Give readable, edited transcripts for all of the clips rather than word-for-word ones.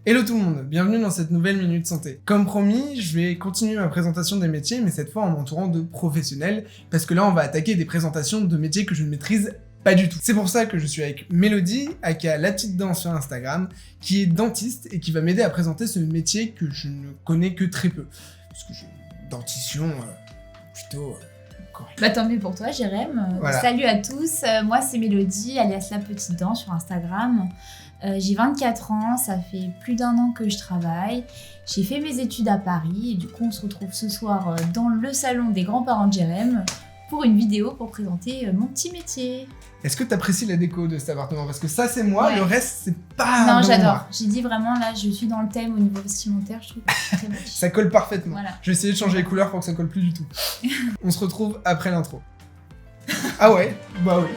Hello tout le monde, bienvenue dans cette nouvelle Minute Santé. Comme promis, je vais continuer ma présentation des métiers, mais cette fois en m'entourant de professionnels, parce que là on va attaquer des présentations de métiers que je ne maîtrise pas du tout. C'est pour ça que je suis avec Mélodie, aka La Petite Dent sur Instagram, qui est dentiste et qui va m'aider à présenter ce métier que je ne connais que très peu. Parce que j'ai une dentition plutôt... correcte. Bah tant mieux pour toi, Jérém. Voilà. Salut à tous, moi c'est Mélodie, alias La Petite Dent sur Instagram. J'ai 24 ans, ça fait plus d'1 an que je travaille. J'ai fait mes études à Paris et du coup on se retrouve ce soir dans le salon des grands-parents de Jérém pour une vidéo pour présenter mon petit métier. Est-ce que tu apprécies la déco de cet appartement? Parce que ça c'est moi, Ouais. Le reste c'est pas... Non, bon, j'adore. moi. J'ai dit vraiment là, je suis dans le thème au niveau vestimentaire, je trouve que c'est très moche. Ça colle parfaitement. Voilà. Je vais essayer de changer les couleurs pour que ça colle plus du tout. On se retrouve après l'intro. Ah ouais? Bah oui.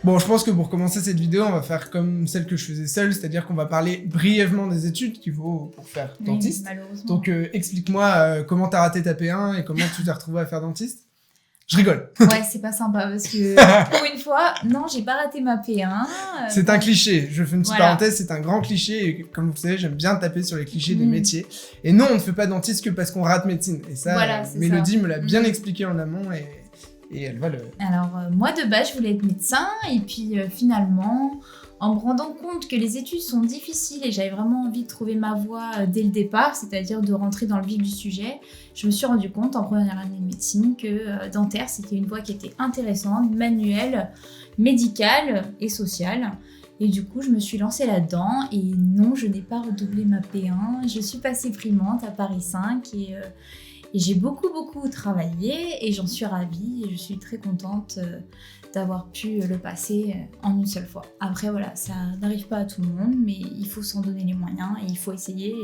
Bon, je pense que pour commencer cette vidéo, on va faire comme celle que je faisais seule, c'est-à-dire qu'on va parler brièvement des études qu'il faut pour faire Oui, dentiste. malheureusement. Donc explique-moi comment t'as raté ta P1 et comment tu t'es retrouvé à faire dentiste. Je rigole. Ouais, c'est pas sympa parce que pour une fois, non, j'ai pas raté ma P1. C'est un cliché, je fais une petite Voilà. parenthèse, c'est un grand cliché et comme vous le savez, j'aime bien taper sur les clichés des Mm. métiers. Et non, on ne fait pas dentiste que parce qu'on rate médecine. Et ça, Voilà, c'est Mélodie ça. me l'a bien Mm. expliqué en amont et elle va le... Alors, moi de base, je voulais être médecin et puis finalement, en me rendant compte que les études sont difficiles et j'avais vraiment envie de trouver ma voie dès le départ, c'est-à-dire de rentrer dans le vif du sujet, je me suis rendu compte en première année de médecine que dentaire, c'était une voie qui était intéressante, manuelle, médicale et sociale. Et du coup, je me suis lancée là-dedans et non, je n'ai pas redoublé ma P1. Je suis passée primante à Paris 5 et j'ai beaucoup travaillé et j'en suis ravie et je suis très contente d'avoir pu le passer en une seule fois. Après voilà, ça n'arrive pas à tout le monde, mais il faut s'en donner les moyens et il faut essayer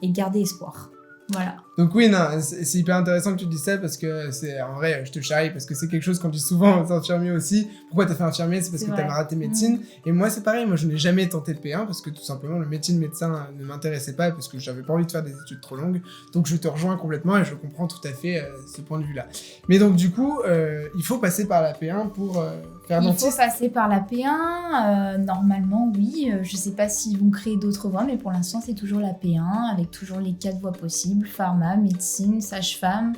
et garder espoir. Voilà. Donc oui, non, c'est hyper intéressant que tu dis ça parce que c'est en vrai, je te charrie parce que c'est quelque chose qu'on dit souvent aux infirmiers aussi. Pourquoi t'as fait infirmier? C'est parce C'est que vrai. t'as raté médecine. Et moi c'est pareil, moi je n'ai jamais tenté le P1 parce que tout simplement le métier de médecin ne m'intéressait pas parce que j'avais pas envie de faire des études trop longues. Donc je te rejoins complètement et je comprends tout à fait ce point de vue-là. Mais donc du coup, il faut passer par la P1 pour faire Il faut dentiste. passer par la P1, normalement oui. Je sais pas s'ils vont créer d'autres voies, mais pour l'instant c'est toujours la P1 avec toujours les 4 voies possibles, pharma, médecine, sage-femme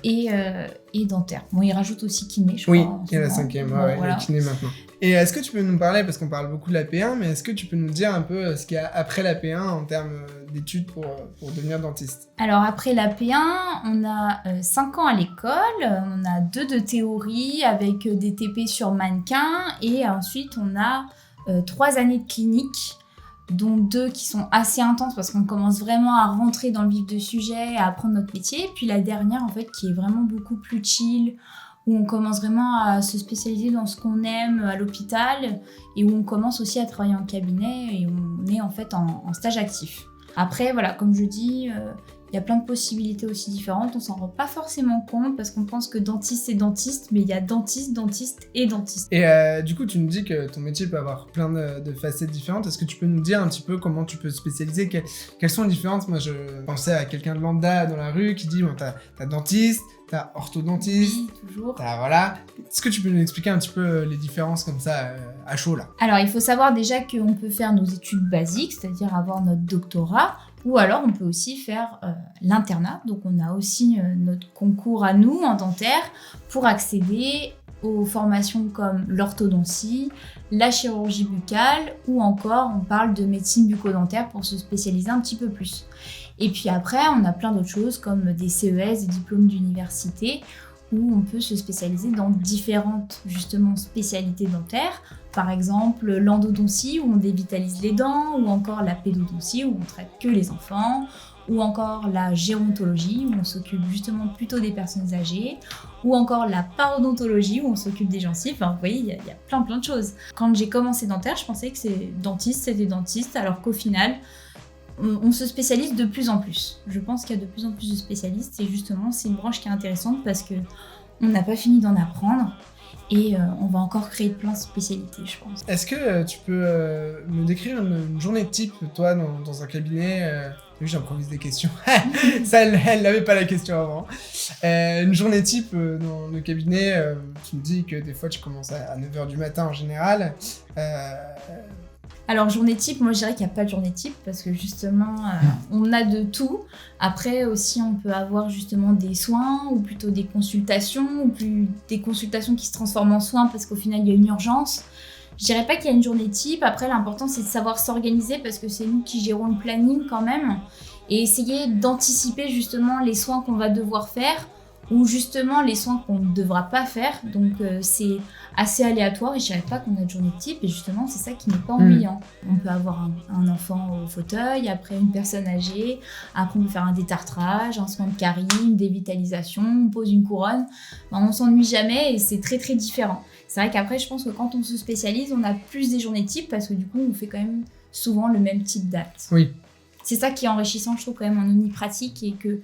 et dentaire. Bon, ils rajoutent aussi kiné, je Oui, crois. en il y a la ce moment. 5e, Bon, ouais, voilà. le kiné maintenant. Et est-ce que tu peux nous parler, parce qu'on parle beaucoup de la P1, mais est-ce que tu peux nous dire un peu ce qu'il y a après la P1 en termes d'études pour devenir dentiste? Alors après la P1, on a 5 ans à l'école, on a 2 de théorie avec des TP sur mannequin et ensuite on a 3 années de clinique, dont 2 qui sont assez intenses parce qu'on commence vraiment à rentrer dans le vif du sujet, à apprendre notre métier. Puis la dernière en fait qui est vraiment beaucoup plus chill, où on commence vraiment à se spécialiser dans ce qu'on aime à l'hôpital et où on commence aussi à travailler en cabinet et on est en fait en stage actif. Après, voilà, comme je dis, il y a plein de possibilités aussi différentes. On s'en rend pas forcément compte parce qu'on pense que dentiste, c'est dentiste, mais il y a dentiste, dentiste et dentiste. Et du coup, tu nous dis que ton métier peut avoir plein de facettes différentes. Est-ce que tu peux nous dire un petit peu comment tu peux te spécialiser? Quelles sont les différences? Moi, je pensais à quelqu'un de lambda dans la rue qui dit, bon, t'as dentiste, t'as orthodontiste, Oui, toujours. t'as voilà. Est-ce que tu peux nous expliquer un petit peu les différences comme ça, à chaud, là? Alors, il faut savoir déjà qu'on peut faire nos études basiques, c'est-à-dire avoir notre doctorat, ou alors on peut aussi faire l'internat. Donc, on a aussi notre concours à nous en dentaire pour accéder aux formations comme l'orthodontie, la chirurgie buccale ou encore on parle de médecine bucco-dentaire pour se spécialiser un petit peu plus. Et puis après, on a plein d'autres choses comme des CES, des diplômes d'université où on peut se spécialiser dans différentes justement spécialités dentaires. Par exemple, l'endodontie où on dévitalise les dents, ou encore la pédodontie où on traite que les enfants, ou encore la gérontologie où on s'occupe justement plutôt des personnes âgées, ou encore la parodontologie où on s'occupe des gencives. Enfin, vous voyez, il y a plein de choses. Quand j'ai commencé dentaire, je pensais que c'était dentiste, alors qu'au final, on se spécialise de plus en plus. Je pense qu'il y a de plus en plus de spécialistes et justement, c'est une branche qui est intéressante parce que on n'a pas fini d'en apprendre. Et on va encore créer plein de spécialités, je pense. Est-ce que tu peux me décrire une journée type, toi, dans un cabinet oui, j'improvise des questions. Ça, elle n'avait pas la question avant. Une journée type dans le cabinet, tu me dis que des fois tu commences à 9h du matin en général. Alors, journée type, moi je dirais qu'il n'y a pas de journée type parce que justement, on a de tout. Après aussi, on peut avoir justement des soins ou plutôt des consultations ou plus des consultations qui se transforment en soins parce qu'au final, il y a une urgence. Je dirais pas qu'il y a une journée type. Après, l'important, c'est de savoir s'organiser parce que c'est nous qui gérons le planning quand même et essayer d'anticiper justement les soins qu'on va devoir faire ou justement les soins qu'on ne devra pas faire. Donc, c'est assez aléatoire et je dirais pas qu'on a de journée type et justement, c'est ça qui n'est pas ennuyant. On peut avoir un enfant au fauteuil, après une personne âgée, après on peut faire un détartrage, un soin de carie, une dévitalisation, on pose une couronne. Ben, on s'ennuie jamais et c'est très très différent. C'est vrai qu'après, je pense que quand on se spécialise, on a plus des journées types parce que du coup, on fait quand même souvent le même type d'acte. Oui. C'est ça qui est enrichissant, je trouve, quand même en omnipratique et que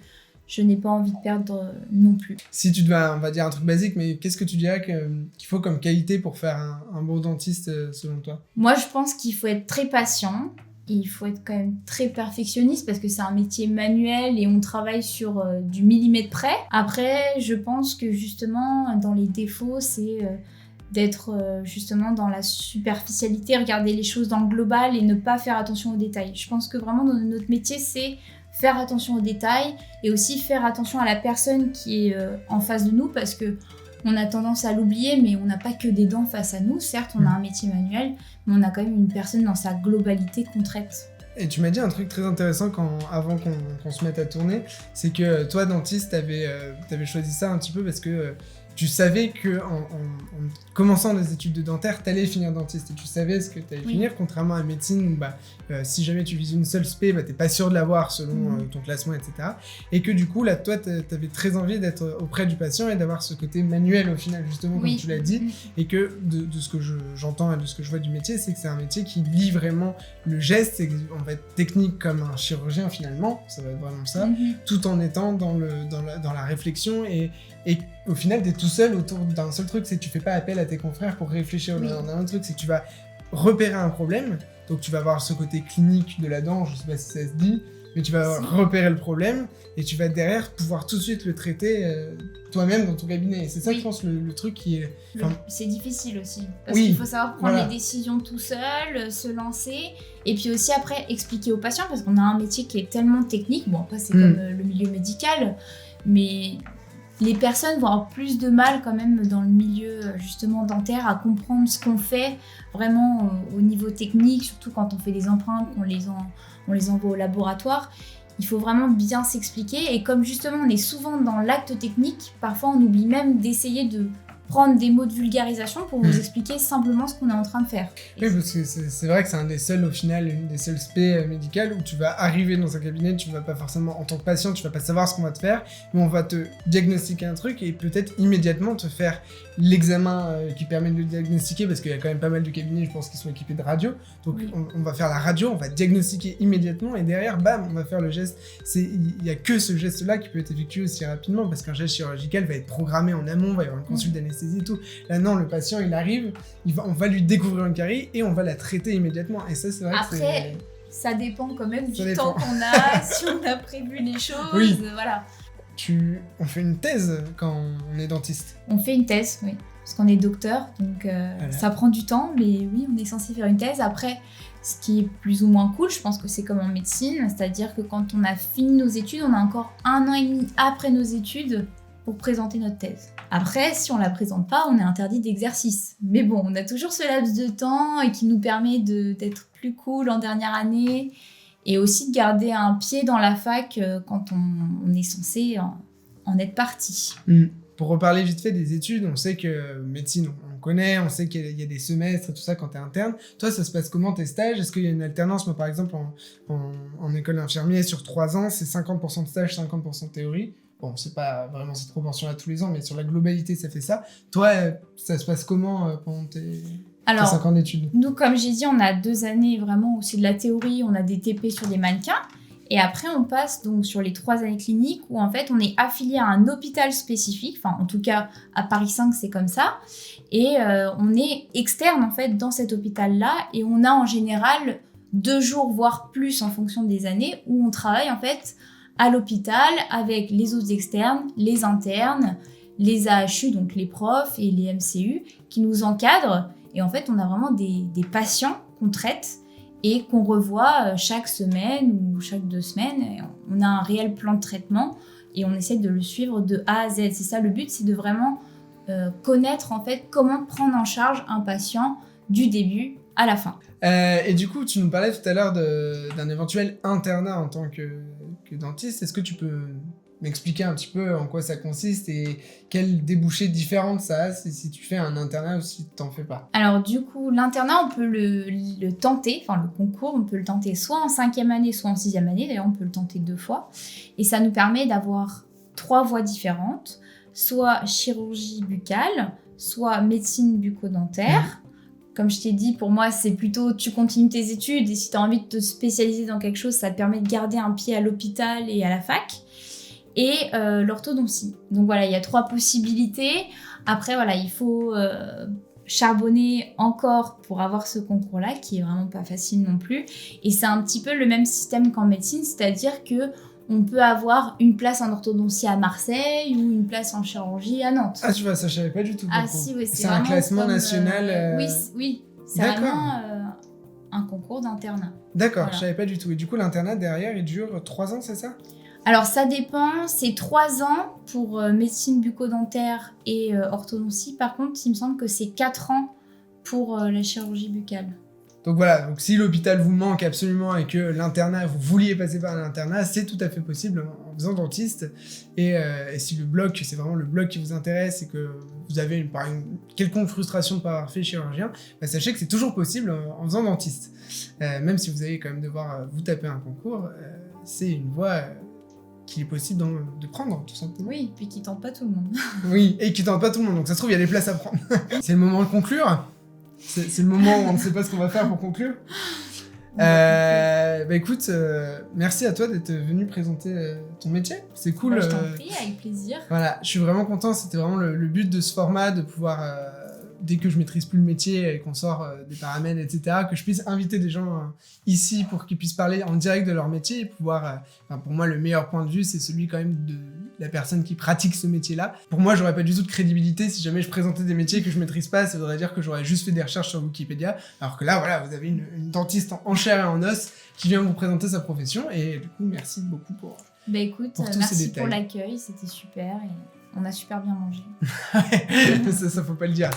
je n'ai pas envie de perdre non plus. Si tu devais, on va dire un truc basique, mais qu'est-ce que tu dirais qu'il faut comme qualité pour faire un bon dentiste selon toi ? Moi, je pense qu'il faut être très patient. Il faut être quand même très perfectionniste parce que c'est un métier manuel et on travaille sur du millimètre près. Après, je pense que justement, dans les défauts, c'est d'être justement dans la superficialité, regarder les choses dans le global et ne pas faire attention aux détails. Je pense que vraiment, dans notre métier, c'est faire attention aux détails et aussi faire attention à la personne qui est en face de nous parce que on a tendance à l'oublier, mais on n'a pas que des dents face à nous. Certes, on a un métier manuel, mais on a quand même une personne dans sa globalité qu'on traite. Et tu m'as dit un truc très intéressant avant qu'on se mette à tourner, c'est que toi, dentiste, t'avais choisi ça un petit peu parce que tu savais qu'en commençant des études de dentaire, t'allais finir dentiste et tu savais ce que t'allais finir, contrairement à médecine où si jamais tu vises une seule spé, t'es pas sûr de l'avoir selon ton classement, etc. Et que du coup, là, toi, t'avais très envie d'être auprès du patient et d'avoir ce côté manuel au final, justement, comme tu l'as dit, et que de ce que j'entends et de ce que je vois du métier, c'est que c'est un métier qui lie vraiment le geste, et on va être technique comme un chirurgien finalement, ça va être vraiment ça, tout en étant dans la réflexion et au final, t'es tout seul autour d'un seul truc, c'est que tu fais pas appel à tes confrères pour réfléchir d'un autre truc, c'est que tu vas repérer un problème, donc tu vas avoir ce côté clinique de la dent, je sais pas si ça se dit, mais tu vas repérer le problème et tu vas derrière pouvoir tout de suite le traiter toi-même dans ton cabinet. Et c'est ça, je pense, le truc qui est... C'est difficile aussi, parce qu'il faut savoir prendre les décisions tout seul, se lancer, et puis aussi après expliquer aux patients, parce qu'on a un métier qui est tellement technique, bon après c'est comme le milieu médical, mais... Les personnes vont avoir plus de mal quand même dans le milieu justement dentaire à comprendre ce qu'on fait vraiment au niveau technique, surtout quand on fait des empreintes, qu'on les envoie au laboratoire. Il faut vraiment bien s'expliquer et comme justement on est souvent dans l'acte technique, parfois on oublie même d'essayer de prendre des mots de vulgarisation pour vous expliquer simplement ce qu'on est en train de faire. Oui, parce que c'est vrai que c'est un des seuls, au final, une des seules spé médicales où tu vas arriver dans un cabinet, tu vas pas forcément, en tant que patient, tu vas pas savoir ce qu'on va te faire, mais on va te diagnostiquer un truc et peut-être immédiatement te faire l'examen qui permet de le diagnostiquer, parce qu'il y a quand même pas mal de cabinets, je pense, qui sont équipés de radio. Donc on va faire la radio, on va diagnostiquer immédiatement et derrière, bam, on va faire le geste. Il y a que ce geste-là qui peut être effectué aussi rapidement, parce qu'un geste chirurgical va être programmé en amont, va y avoir une consulte d'anesthésie et tout. Là non, le patient il arrive, on va lui découvrir une carie et on va la traiter immédiatement. Et ça c'est vrai que c'est... Ça dépend quand même du temps qu'on a, si on a prévu les choses, voilà. On fait une thèse quand on est dentiste. On fait une thèse, oui. Parce qu'on est docteur, donc ça prend du temps, mais oui, on est censé faire une thèse. Après, ce qui est plus ou moins cool, je pense que c'est comme en médecine, c'est-à-dire que quand on a fini nos études, on a encore 1 an et demi après nos études pour présenter notre thèse. Après, si on la présente pas, on est interdit d'exercice. Mais bon, on a toujours ce laps de temps et qui nous permet d'être plus cool en dernière année et aussi de garder un pied dans la fac quand on est censé en être parti. Pour reparler vite fait des études, on sait que médecine, on connaît, on sait qu'il y a des semestres et tout ça quand t'es interne. Toi, ça se passe comment tes stages ? Est-ce qu'il y a une alternance ? Moi, par exemple, en école d'infirmier, sur 3 ans, c'est 50% de stage, 50% de théorie. Bon, c'est pas vraiment cette proportion-là tous les ans, mais sur la globalité, ça fait ça. Toi, ça se passe comment pendant tes 5 ans d'études ? Nous, comme j'ai dit, on a 2 années vraiment où c'est de la théorie, on a des TP sur des mannequins. Et après, on passe donc sur les 3 années cliniques où en fait, on est affilié à un hôpital spécifique. Enfin, en tout cas, à Paris 5, c'est comme ça. Et on est externe en fait dans cet hôpital-là et on a en général 2 jours, voire plus en fonction des années où on travaille en fait à l'hôpital avec les autres externes, les internes, les AHU, donc les profs et les MCU qui nous encadrent. Et en fait, on a vraiment des patients qu'on traite et qu'on revoit chaque semaine ou chaque 2 semaines. Et on a un réel plan de traitement et on essaie de le suivre de A à Z. C'est ça le but, c'est de vraiment connaître en fait comment prendre en charge un patient du début à la fin. Et du coup, tu nous parlais tout à l'heure d'un éventuel internat en tant que dentiste. Est-ce que tu peux m'expliquer un petit peu en quoi ça consiste et quels débouchés différents ça a si tu fais un internat ou si tu n'en fais pas? Alors du coup, l'internat, on peut le tenter, enfin le concours, on peut le tenter soit en 5e année, soit en 6e année. D'ailleurs, on peut le tenter 2 fois. Et ça nous permet d'avoir 3 voies différentes, soit chirurgie buccale, soit médecine bucco-dentaire. Comme je t'ai dit, pour moi, c'est plutôt tu continues tes études et si tu as envie de te spécialiser dans quelque chose, ça te permet de garder un pied à l'hôpital et à la fac. Et l'orthodontie. Donc voilà, il y a 3 possibilités. Après, voilà, il faut charbonner encore pour avoir ce concours-là, qui est vraiment pas facile non plus. Et c'est un petit peu le même système qu'en médecine, c'est-à-dire que on peut avoir une place en orthodontie à Marseille ou une place en chirurgie à Nantes. Ah, tu vois, ça je savais pas du tout. Ah si, oui, c'est un classement comme, national. Oui, c'est vraiment un concours d'internat. D'accord, Voilà. je savais pas du tout. Et du coup, l'internat derrière, il dure 3 ans, c'est ça? Alors ça dépend, c'est 3 ans pour médecine bucco-dentaire et orthodontie. Par contre, il me semble que c'est 4 ans pour la chirurgie buccale. Donc voilà, donc si l'hôpital vous manque absolument et que l'internat, vous vouliez passer par l'internat, c'est tout à fait possible en faisant dentiste. Et si le bloc, c'est vraiment le bloc qui vous intéresse et que vous avez une quelconque frustration de ne pas avoir fait chirurgien, bah sachez que c'est toujours possible en faisant dentiste. Même si vous allez quand même devoir vous taper un concours, c'est une voie qu'il est possible de prendre, tout simplement. Oui, puis qui tente pas tout le monde. Oui, et qui tente pas tout le monde, donc ça se trouve, il y a des places à prendre. C'est le moment de conclure. C'est le moment où on ne sait pas ce qu'on va faire pour conclure. Bah écoute, merci à toi d'être venu présenter ton métier. C'est cool. Bah, je t'en prie, avec plaisir. Voilà, je suis vraiment content. C'était vraiment le but de ce format, de pouvoir, dès que je maîtrise plus le métier et qu'on sort des paramètres, etc., que je puisse inviter des gens ici pour qu'ils puissent parler en direct de leur métier et pouvoir... pour moi, le meilleur point de vue, c'est celui quand même de la personne qui pratique ce métier-là. Pour moi, j'aurais pas du tout de crédibilité si jamais je présentais des métiers que je maîtrise pas. Ça voudrait dire que j'aurais juste fait des recherches sur Wikipédia. Alors que là, voilà, vous avez une dentiste en chair et en os qui vient vous présenter sa profession. Et du coup, merci beaucoup pour... Bah écoute, pour tous ces merci détails. pour l'accueil, c'était super et on a super bien mangé. ça faut pas le dire.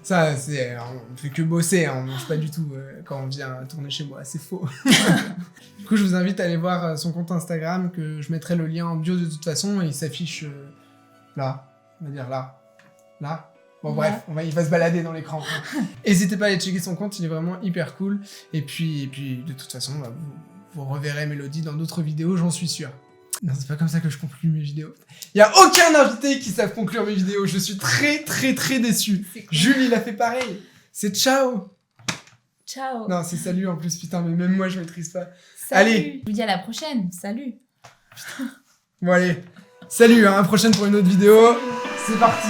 Ça, c'est, on fait que bosser, hein, on mange pas du tout quand on vient tourner chez moi, c'est faux. Du coup, je vous invite à aller voir son compte Instagram, que je mettrai le lien en bio de toute façon, et il s'affiche là, on va dire là. Bon bref, il va se balader dans l'écran. N'hésitez pas à aller checker son compte, il est vraiment hyper cool. Et puis de toute façon, bah, vous reverrez Mélodie dans d'autres vidéos, j'en suis sûr. Non, c'est pas comme ça que je conclue mes vidéos. Il y a aucun invité qui savent conclure mes vidéos. Je suis très déçu. Cool. Jules, il a fait pareil. C'est ciao. Ciao. Non, c'est salut en plus, putain, mais même moi, je maîtrise pas. Salut. Allez. Je vous dis à la prochaine. Salut. Bon, allez. Salut, à la prochaine pour une autre vidéo. C'est parti.